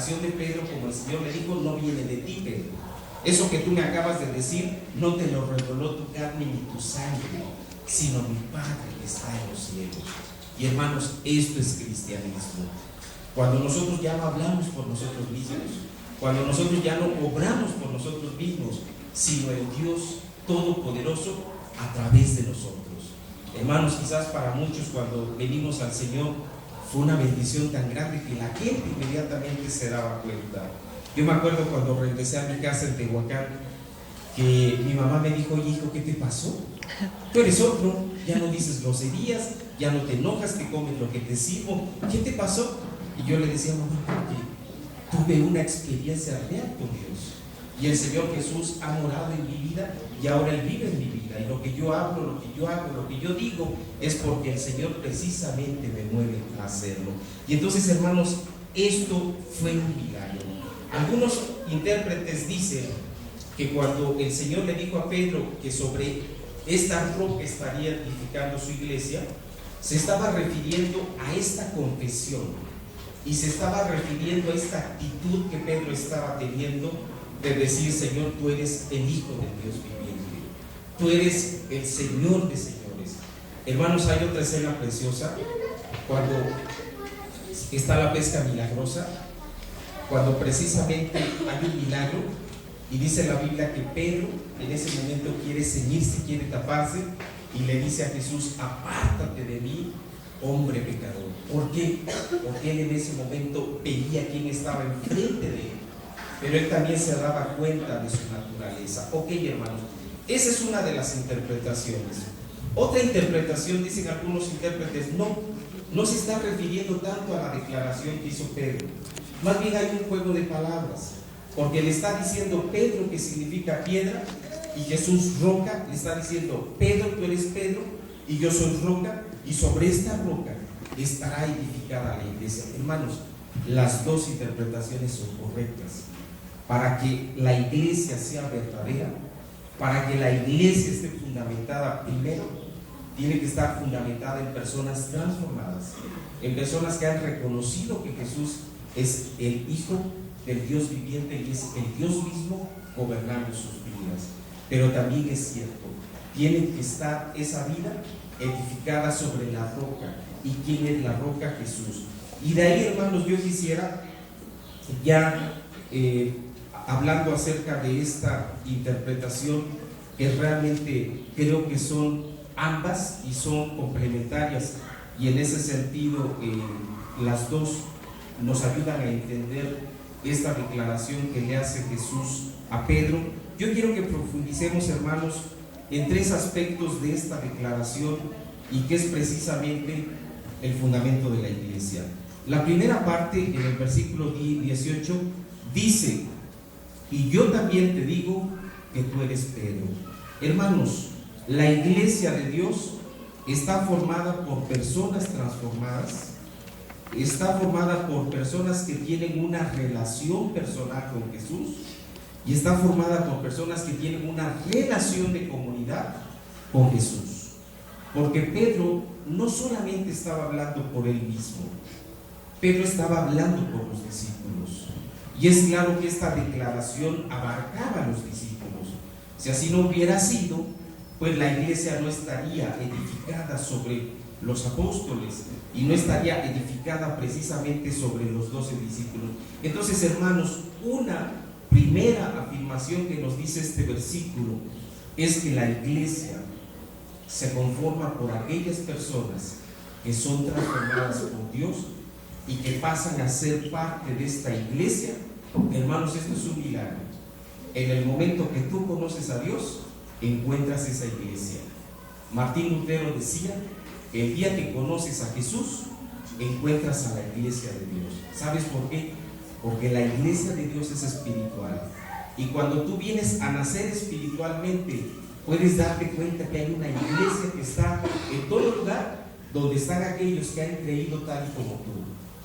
de Pedro, como el Señor le dijo, no viene de ti, Pedro. Eso que tú me acabas de decir no te lo reveló tu carne ni tu sangre, sino mi Padre que está en los cielos. Y hermanos, esto es cristianismo. Cuando nosotros ya no hablamos por nosotros mismos, cuando nosotros ya no obramos por nosotros mismos, sino el Dios Todopoderoso a través de nosotros. Hermanos, quizás para muchos cuando venimos al Señor fue una bendición tan grande que la gente inmediatamente se daba cuenta. Yo me acuerdo cuando regresé a mi casa en Tehuacán, que mi mamá me dijo: oye, hijo, ¿qué te pasó? Tú eres otro, ya no dices groserías, ya no te enojas, que comes lo que te sirvo. ¿Qué te pasó? Y yo le decía: mamá, porque tuve una experiencia real con Dios. Y el Señor Jesús ha morado en mi vida y ahora Él vive en mi vida. Y lo que yo hablo, lo que yo hago, lo que yo digo, es porque el Señor precisamente me mueve a hacerlo. Y entonces, hermanos, esto fue un milagro. Algunos intérpretes dicen que cuando el Señor le dijo a Pedro que sobre esta roca estaría edificando su iglesia, se estaba refiriendo a esta confesión y se estaba refiriendo a esta actitud que Pedro estaba teniendo de decir: Señor, tú eres el Hijo del Dios viviente, tú eres el Señor de señores. Hermanos, hay otra escena preciosa cuando está la pesca milagrosa, cuando precisamente hay un milagro y dice la Biblia que Pedro en ese momento quiere ceñirse, quiere taparse y le dice a Jesús: apártate de mí, hombre pecador. ¿Por qué? Porque él en ese momento veía quién estaba enfrente de él, pero él también se daba cuenta de su naturaleza. Ok, hermanos, esa es una de las interpretaciones. Otra interpretación, dicen algunos intérpretes, no se está refiriendo tanto a la declaración que hizo Pedro. Más bien hay un juego de palabras, porque le está diciendo Pedro, que significa piedra, y Jesús roca. Le está diciendo: Pedro, tú eres Pedro y yo soy roca, y sobre esta roca estará edificada la iglesia. Hermanos, las dos interpretaciones son correctas. Para que la iglesia sea verdadera, para que la iglesia esté fundamentada, primero tiene que estar fundamentada en personas transformadas, en personas que han reconocido que Jesús es el Hijo del Dios viviente y es el Dios mismo gobernando sus vidas. Pero también es cierto, tiene que estar esa vida edificada sobre la roca. ¿Y quién es la roca? Jesús. Y de ahí, hermanos, yo quisiera ya hablando acerca de esta interpretación, que realmente creo que son ambas y son complementarias, y en ese sentido las dos nos ayudan a entender esta declaración que le hace Jesús a Pedro. Yo quiero que profundicemos, hermanos, en tres aspectos de esta declaración, y que es precisamente el fundamento de la iglesia. La primera parte, en el versículo 18, dice: y yo también te digo que tú eres Pedro. Hermanos, la iglesia de Dios está formada por personas transformadas, está formada por personas que tienen una relación personal con Jesús, y está formada por personas que tienen una relación de comunidad con Jesús. Porque Pedro no solamente estaba hablando por él mismo, Pedro estaba hablando por los discípulos. Y es claro que esta declaración abarcaba a los discípulos. Si así no hubiera sido, pues la iglesia no estaría edificada sobre los apóstoles y no estaría edificada precisamente sobre los 12 discípulos. Entonces, hermanos, una primera afirmación que nos dice este versículo es que la iglesia se conforma por aquellas personas que son transformadas por Dios y que pasan a ser parte de esta iglesia. Hermanos, esto es un milagro. En el momento que tú conoces a Dios, encuentras esa iglesia. Martín Lutero decía: el día que conoces a Jesús, encuentras a la iglesia de Dios. ¿Sabes por qué? Porque la iglesia de Dios es espiritual, y cuando tú vienes a nacer espiritualmente, puedes darte cuenta que hay una iglesia que está en todo lugar donde están aquellos que han creído tal y como tú.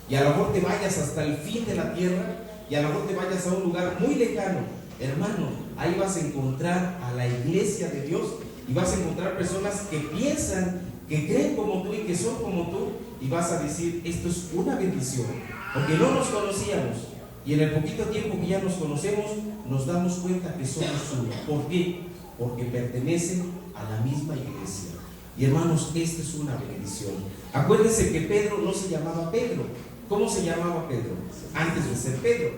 Y a lo mejor te vayas hasta el fin de la tierra, y a lo mejor te vayas a un lugar muy lejano, hermano, ahí vas a encontrar a la iglesia de Dios, y vas a encontrar personas que piensan, que creen como tú y que son como tú, y vas a decir: esto es una bendición, porque no nos conocíamos, Y en el poquito tiempo que ya nos conocemos, nos damos cuenta que somos uno. ¿Por qué? Porque pertenecen a la misma iglesia. Y hermanos, esta es una bendición. Acuérdense que Pedro no se llamaba Pedro. ¿Cómo se llamaba Pedro? Antes de ser Pedro,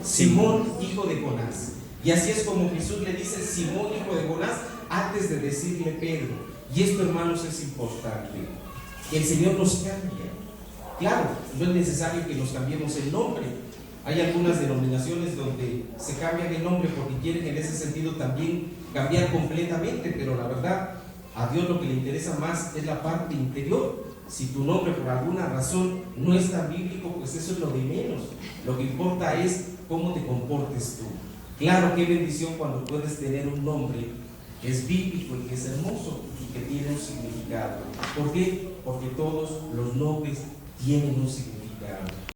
Simón, hijo de Jonás. Y así es como Jesús le dice Simón, hijo de Jonás, antes de decirle Pedro. Y esto, hermanos, es importante. El Señor nos cambia. Claro, no es necesario que nos cambiemos el nombre. Hay algunas denominaciones donde se cambian el nombre porque quieren en ese sentido también cambiar completamente, pero la verdad, a Dios lo que le interesa más es la parte interior. Si tu nombre por alguna razón no es tan bíblico, pues eso es lo de menos. Lo que importa es cómo te comportes tú. Claro, qué bendición cuando puedes tener un nombre que es bíblico y que es hermoso y que tiene un significado. ¿Por qué? Porque todos los nombres tienen un significado.